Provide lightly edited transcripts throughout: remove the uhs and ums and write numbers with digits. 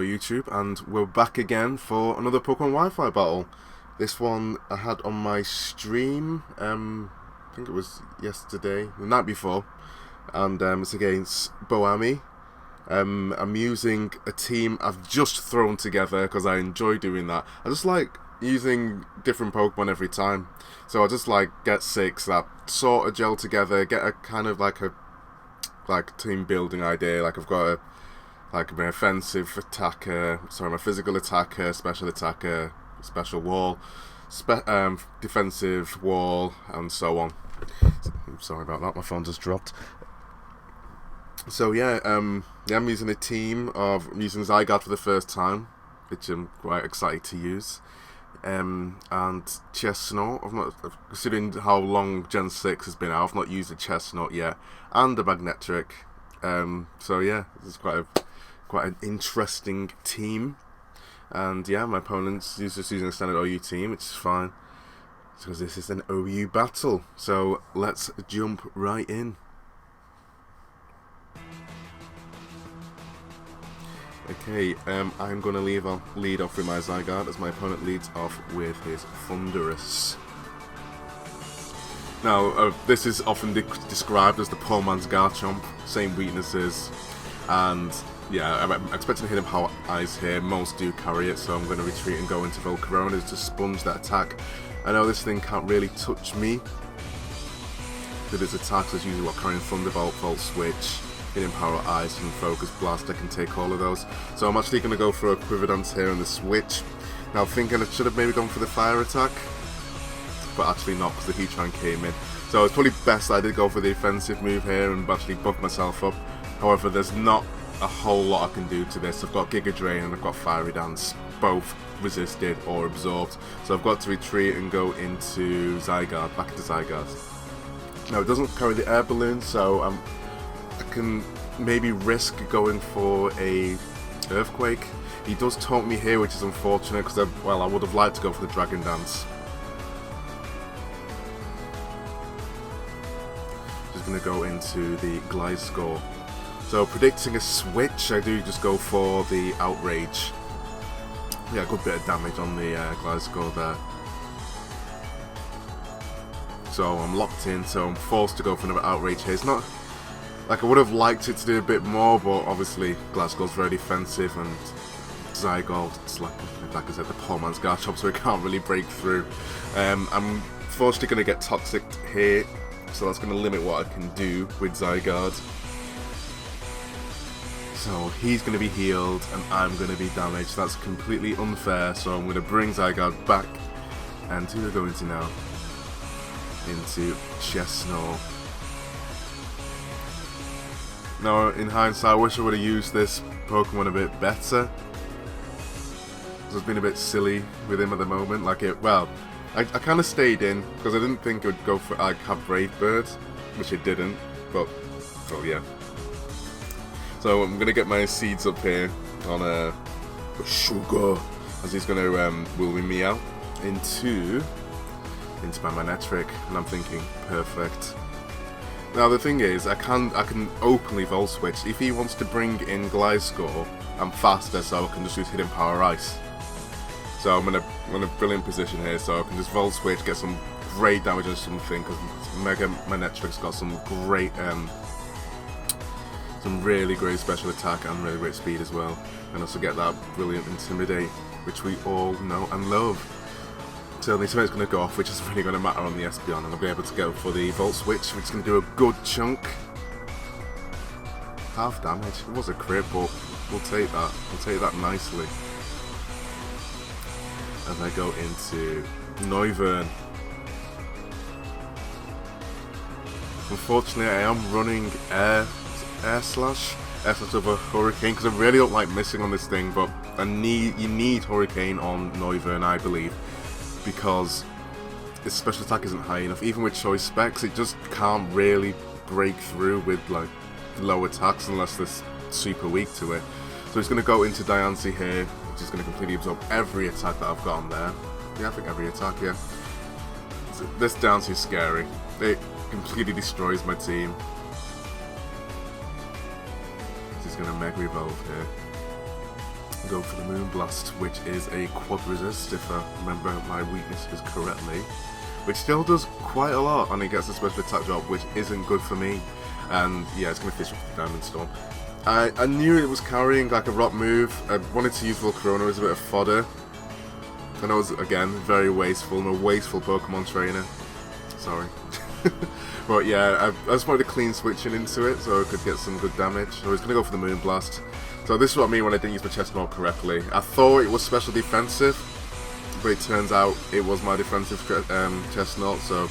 YouTube, and we're back again for another Pokemon Wi-Fi battle. This one I had on my stream, I think it was yesterday, the night before, and it's against BOAMI. I'm using a team I've just thrown together because I enjoy doing that. I just like using different Pokemon every time, so I just like get 6 that sort of gel together, get a kind of like team building idea. Like I've got my offensive attacker, my physical attacker, special wall, defensive wall, and so on. I'm sorry about that, my phone just dropped. So yeah, I'm using a team of, I'm using Zygarde for the first time, which I'm quite excited to use. And Chestnut, I've not, considering how long Gen 6 has been out, I've not used a Chestnut yet, and a Magnetric. So yeah, this is quite an interesting team. And yeah, my opponent's just using a standard OU team, which is fine, because this is an OU battle. So let's jump right in. Okay, I'm going to lead off with my Zygarde, as my opponent leads off with his Thunderous. Now, this is often described as the poor man's Garchomp, same weaknesses, and yeah, I'm expecting to hit him Power Ice here. Most do carry it, so I'm going to retreat and go into Volcarona to sponge that attack. I know this thing can't really touch me with its attacks, so it's usually carrying Thunderbolt, Volt Switch, hitting Power Ice and Focus Blast. I can take all of those. So I'm actually going to go for a Quiver Dance here on the switch. Now thinking I should have maybe gone for the fire attack, but actually not, because the Heatran came in. So it's probably best I did go for the offensive move here and actually buff myself up. However, there's not a whole lot I can do to this. I've got Giga Drain and I've got Fiery Dance, both resisted or absorbed. So I've got to retreat and go into Zygarde, back into Zygarde. Now it doesn't carry the air balloon, so I can maybe risk going for a Earthquake. He does taunt me here, which is unfortunate, because I would have liked to go for the Dragon Dance. Just going to go into the Gliscor. So predicting a switch, I do just go for the Outrage. Yeah, a good bit of damage on the Gliscor there. So I'm locked in, so I'm forced to go for another Outrage here. It's not like I would have liked it to do a bit more, but obviously Gliscor's very defensive, and Zygarde, it's like I said, the poor man's Garchomp, so it can't really break through. I'm fortunately going to get Toxic here, so that's going to limit what I can do with Zygarde. So he's going to be healed, and I'm going to be damaged. That's completely unfair, so I'm going to bring Zygarde back. And who are we going to now? Into Chestnut. Now, in hindsight, I wish I would have used this Pokemon a bit better. It's been a bit silly with him at the moment. I kind of stayed in because I didn't think it would go for have Brave Bird, which it didn't. But yeah. So I'm gonna get my seeds up here on Sugar, as he's gonna will me out into my Magnetric, and I'm thinking perfect. Now the thing is, I can openly Volt Switch. If he wants to bring in Gliscor, I'm faster, so I can just use Hidden Power Ice. So I'm in a brilliant position here, so I can just Volt Switch, get some great damage or something, because Mega Magnetric's got some great, some really great special attack and really great speed as well, and also get that brilliant Intimidate, which we all know and love. So the Intimidate's going to go off, which isn't really going to matter on the Espeon, and I'll be able to go for the Volt Switch, which is going to do a good chunk. Half damage. It was a crit, but we'll take that. We'll take that nicely. As I go into Noivern. Unfortunately, I am running Air Slash over Hurricane, because I really don't like missing on this thing, but you need Hurricane on Noivern, I believe, because its special attack isn't high enough. Even with choice specs, it just can't really break through with low attacks unless they're super weak to it. So it's going to go into Diancie here, which is going to completely absorb every attack that I've got on there. Yeah, I think every attack, yeah. So this Diancie is scary. It completely destroys my team. He's going to Mega Evolve here. Go for the Moonblast, which is a quad resist, if I remember my weaknesses correctly. Which still does quite a lot, and it gets a special attack drop, which isn't good for me. And yeah, it's going to finish with the Diamond Storm. I knew it was carrying like a rock move. I wanted to use Volcarona as a bit of fodder. And I was, again, very wasteful. I'm a wasteful Pokemon trainer. Sorry. But yeah, I just wanted to clean switching into it so I could get some good damage. So I was going to go for the Moonblast. So this is what I mean when I didn't use my Chestnut correctly. I thought it was special defensive, but it turns out it was my defensive Chestnut, so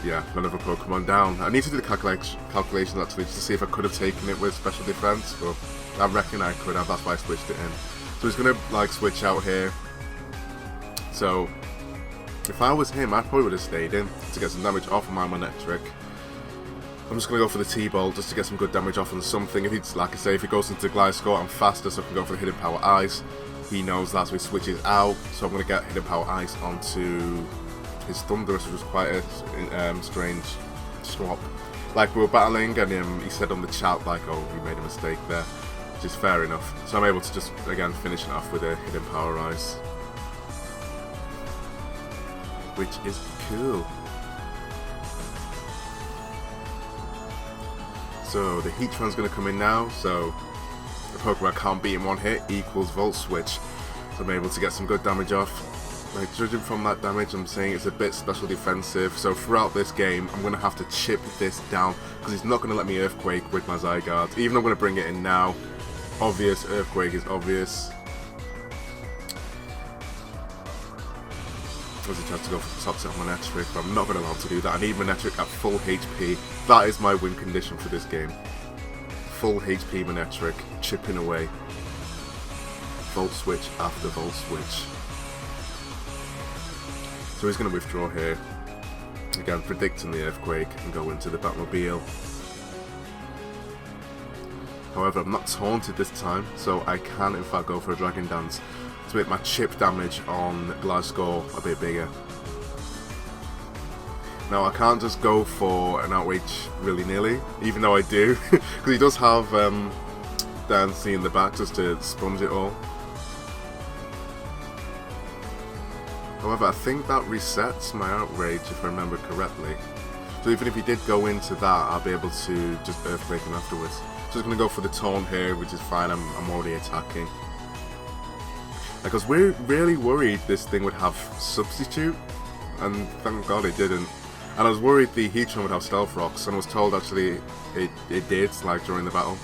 yeah, another Pokemon down. I need to do the calculations actually just to see if I could have taken it with special defense, but I reckon I could have, that's why I switched it in. So he's going to like switch out here. So if I was him, I probably would have stayed in to get some damage off of my Manectric. I'm just going to go for the T-Bolt just to get some good damage off on something. If he's, like I say, if he goes into Gliscor, I'm faster, so I can go for the Hidden Power Ice. He knows that, so he switches out. So I'm going to get Hidden Power Ice onto his Thundurus, which was quite a strange swap. Like, we were battling, and he said on the chat, like, oh, we made a mistake there, which is fair enough. So I'm able to just, again, finish it off with a Hidden Power Ice, which is cool. So the Heatran's going to come in now, so the Pokemon can't beat in one hit equals Volt Switch. So I'm able to get some good damage off. Like, judging from that damage, I'm saying it's a bit special defensive, so throughout this game I'm going to have to chip this down, because he's not going to let me Earthquake with my Zygarde, even though I'm going to bring it in now. Obvious, Earthquake is obvious. There's a chance to go for the top set of Manectric, but I'm not going to allow him to do that. I need Manectric at full HP. That is my win condition for this game. Full HP Manectric, chipping away. Volt Switch after Volt Switch. So he's going to withdraw here. Again, predicting the Earthquake and go into the Batmobile. However, I'm not taunted this time, so I can in fact go for a Dragon Dance to make my chip damage on Gliscor a bit bigger. Now I can't just go for an Outrage willy-nilly, even though I do, because he does have Dancey in the back just to sponge it all. However, I think that resets my Outrage if I remember correctly. So even if he did go into that, I'll be able to just Earthquake him afterwards. So I'm going to go for the Taunt here, which is fine, I'm already attacking. Because we're really worried this thing would have Substitute, and thank God it didn't. And I was worried the Heatran would have Stealth Rocks, and I was told actually it did, like during the battle.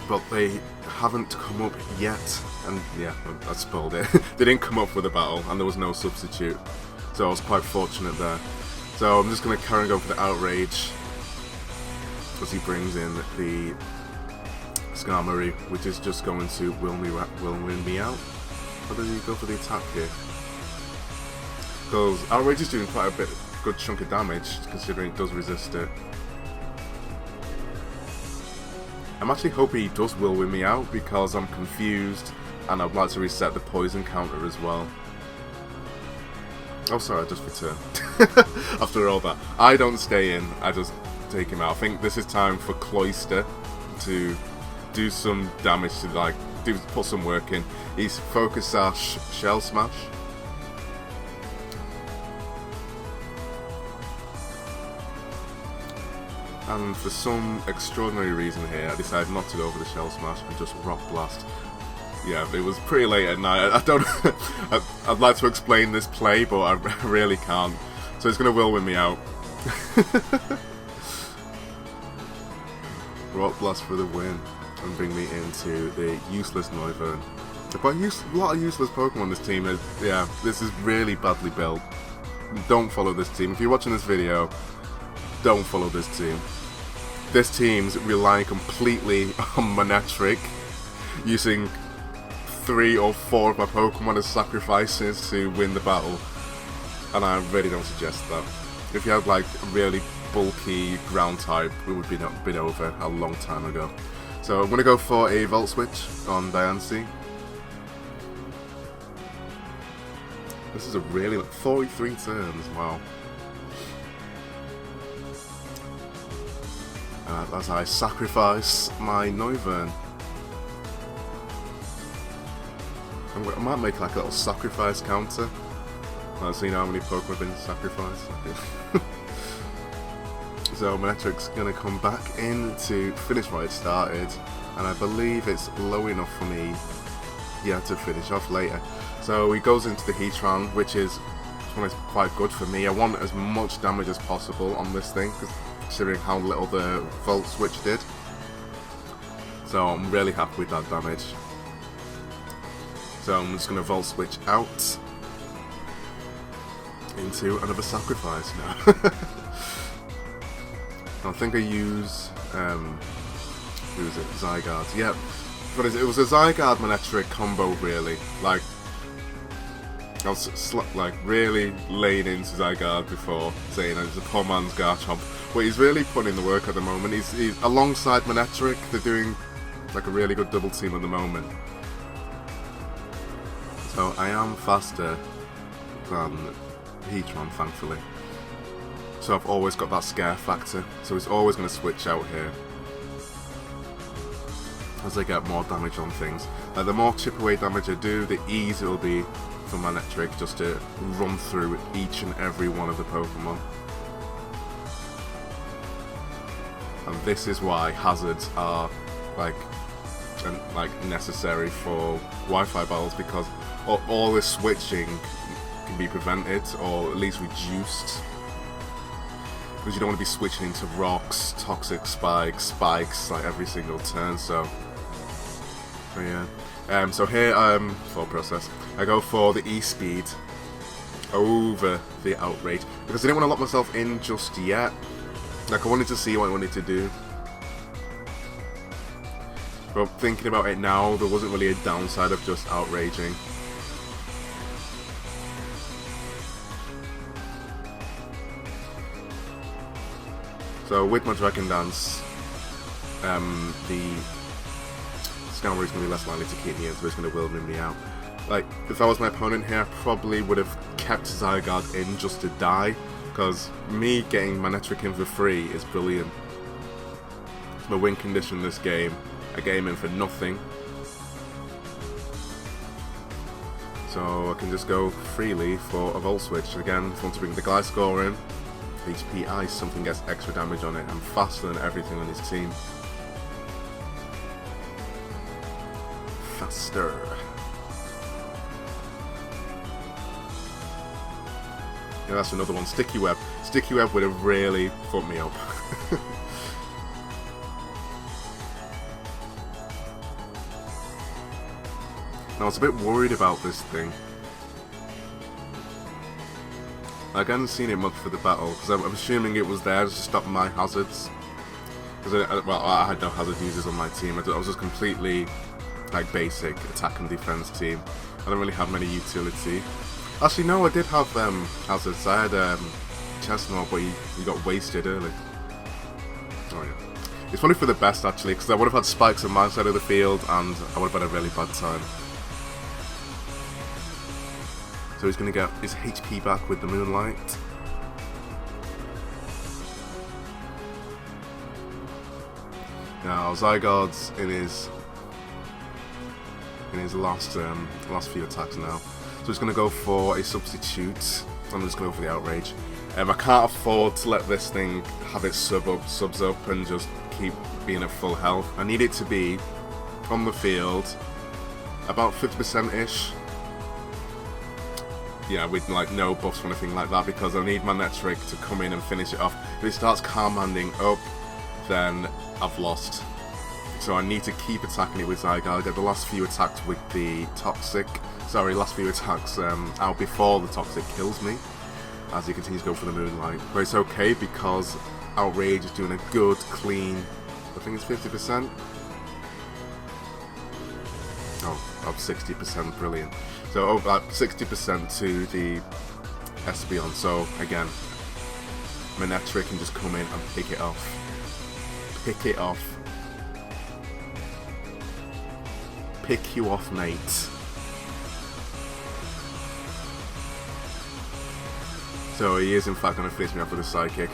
But they haven't come up yet, and yeah, I spoiled it. They didn't come up with a battle, and there was no Substitute. So I was quite fortunate there. So I'm just going to carry and go for the Outrage, as he brings in the Skarmory, which is just going to will win me out. Or does he go for the attack here? Because Outrage is doing quite a good chunk of damage, considering it does resist it. I'm actually hoping he does will win me out, because I'm confused, and I'd like to reset the poison counter as well. Oh sorry, I just returned. After all that. I don't stay in, I just take him out. I think this is time for Cloyster to do some damage, to like put some work in. He's Focus Sash, Shell Smash. And for some extraordinary reason here, I decided not to go for the Shell Smash and just Rock Blast. Yeah, it was pretty late at night. I don't. I'd like to explain this play, but I really can't. So it's gonna win me out. Rock Blast for the win, and bring me into the useless Noivern. Quite a lot of useless Pokemon this team is. Yeah, this is really badly built. Don't follow this team. If you're watching this video, don't follow this team. This team's relying completely on Manectric, using 3 or 4 of my Pokemon as sacrifices to win the battle, and I really don't suggest that. If you had like a really bulky ground type, it would have been over a long time ago. So I'm going to go for a Volt Switch on Diancie. This is a really 43 turns, wow. As I sacrifice my Noivern. I might make like a little sacrifice counter. Let's see how many Pokemon have been sacrificed. So Manectric's gonna come back in to finish where it started, and I believe it's low enough for me, yeah, to finish off later. So he goes into the Heatran, which is quite good for me. I want as much damage as possible on this thing, considering how little the Volt Switch did. So I'm really happy with that damage. So I'm just going to Volt Switch out into another sacrifice now. I think I use, who was it? Zygarde. Yeah, but it was a Zygarde Manectric combo really. Like, I was like really laying into Zygarde before, saying it's a poor man's Garchomp. But he's really putting in the work at the moment. He's alongside Manectric. They're doing like a really good double team at the moment. So I am faster than Heatran, thankfully. So I've always got that scare factor. So he's always going to switch out here as I get more damage on things. The more chip away damage I do, the easier it'll be for Manectric just to run through each and every one of the Pokemon. And this is why hazards are like necessary for Wi-Fi battles, because all this switching can be prevented or at least reduced. Because you don't want to be switching into rocks, toxic spikes like every single turn. So yeah. So here thought process. I go for the E-Speed over the Outrage because I didn't want to lock myself in just yet. Like I wanted to see what I wanted to do. But thinking about it now, there wasn't really a downside of just outraging. So with my Dragon Dance, the Scoundrel is going to be less likely to keep me in, so it's going to Wilden me out. Like, if I was my opponent here, I probably would have kept Zygarde in just to die, because me getting Manectric in for free is brilliant. It's my win condition in this game. I get him in for nothing. So I can just go freely for a Volt Switch. Again, if I want to bring the Gliscor in, HP Ice, something gets extra damage on it. I'm faster than everything on his team. Faster. Yeah, that's another one. Sticky Web. Sticky Web would have really fucked me up. I was a bit worried about this thing. Like, I hadn't seen it much for the battle, because I'm assuming it was there just to stop my hazards. Because, I had no hazard users on my team. I was just completely, like, basic attack and defense team. I don't really have many utility. Actually, no, I did have hazards. I had Chestnut, but he got wasted early. Oh, yeah. It's probably for the best, actually, because I would have had spikes on my side of the field, and I would have had a really bad time. So he's going to get his HP back with the Moonlight. Now Zygarde's in his last few attacks now. So he's going to go for a substitute. I'm just going to go for the Outrage. I can't afford to let this thing have its subs up and just keep being at full health. I need it to be on the field about 50%-ish. Yeah, with like no buffs or anything like that, because I need my Manectric to come in and finish it off. If it starts Charmanding up, then I've lost. So I need to keep attacking it with Zygarde, get the last few attacks with the Toxic. Sorry, last few attacks out before the Toxic kills me, as he continues to go for the Moonlight. But it's okay because Outrage is doing a good, clean, I think it's 50%. Oh, of 60%, brilliant. So about 60% to the Espeon. So again, Manectric can just come in and pick it off. Pick it off. Pick you off, mate. So he is in fact going to finish me off with a Psychic.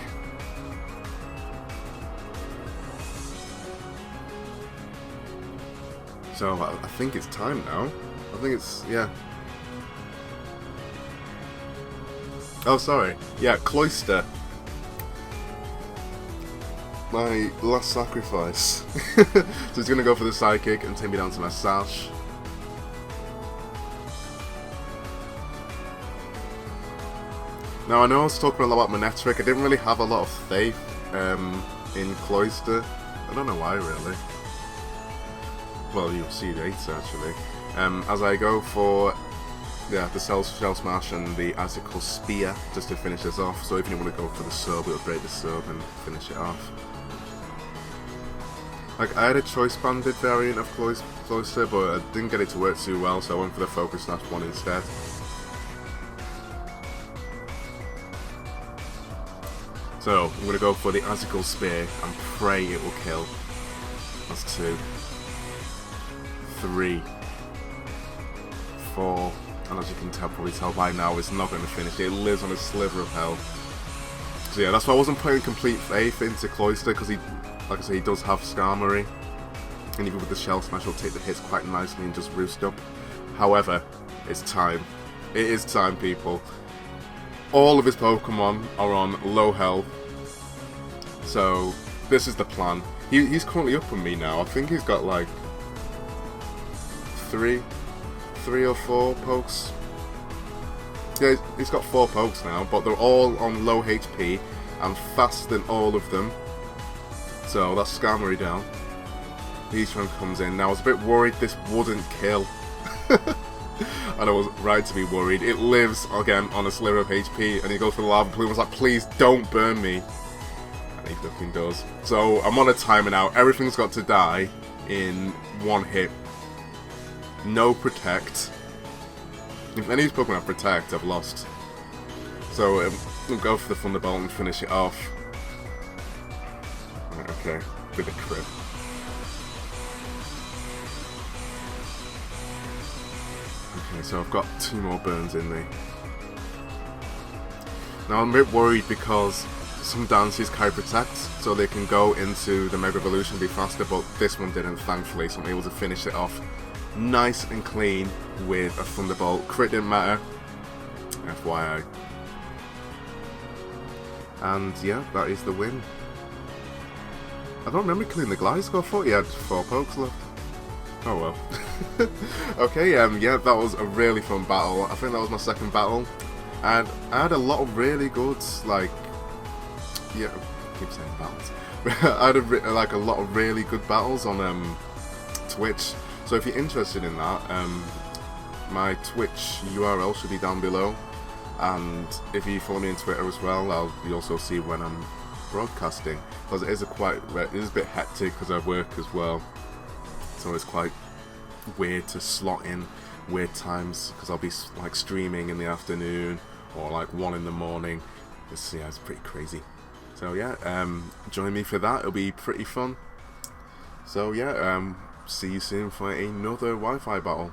So I think it's time now. I think it's, yeah. Oh, sorry. Yeah, Cloister. My last sacrifice. So he's gonna go for the Psychic and take me down to my Sash. Now, I know I was talking a lot about Manectric. I didn't really have a lot of faith in Cloister. I don't know why, really. Well, you'll see later, actually. As I go for the Shell Smash and the Icicle Spear, just to finish this off. So if you want to go for the sub, it'll break the sub and finish it off. Like, I had a Choice Banded variant of Cloister, but I didn't get it to work too well, so I went for the Focus Snap one instead. So, I'm going to go for the Icicle Spear and pray it will kill. That's 2, 3, 4, and as you can probably tell by now, it's not going to finish. It lives on a sliver of health. So yeah, that's why I wasn't putting complete faith into Cloister, because he, like I say, he does have Skarmory, and even with the Shell Smash, he'll take the hits quite nicely and just roost up. However, it's time. It is time, people. All of his Pokemon are on low health, so this is the plan. He's currently up on me now. I think he's got like three or four pokes. Yeah, he's got 4 pokes now, but they're all on low HP. I'm faster than all of them. So that's Skarmory down. Heatran comes in. Now I was a bit worried this wouldn't kill. And I was right to be worried. It lives, again, on a sliver of HP, and he goes for the Lava Plume. I was like, please don't burn me. And he fucking does. So I'm on a timer now. Everything's got to die in 1 hit. No Protect. If any of these Pokemon have Protect, I've lost. So we'll go for the Thunderbolt and finish it off. Right, okay, with a crit. Okay, so I've got 2 more burns in me. Now I'm a bit worried because some dances carry Protect, so they can go into the Mega Evolution and be faster, but this one didn't, thankfully, so I'm able to finish it off nice and clean with a Thunderbolt. Crit didn't matter, FYI. And yeah, that is the win. I don't remember killing the Gliscor. I thought he had 4 pokes left. Oh well. Okay, yeah, that was a really fun battle. I think that was my 2nd battle, and I had a lot of really good, like, yeah, I keep saying battles. I had a lot of really good battles on Twitch. So if you're interested in that, my Twitch URL should be down below, and if you follow me on Twitter as well, you'll also see when I'm broadcasting, because it is a bit hectic because I work as well, so it's quite weird to slot in weird times, because I'll be like streaming in the afternoon or like 1 in the morning. It's pretty crazy. So yeah, join me for that. It'll be pretty fun. So yeah, see you soon for another Wi-Fi battle.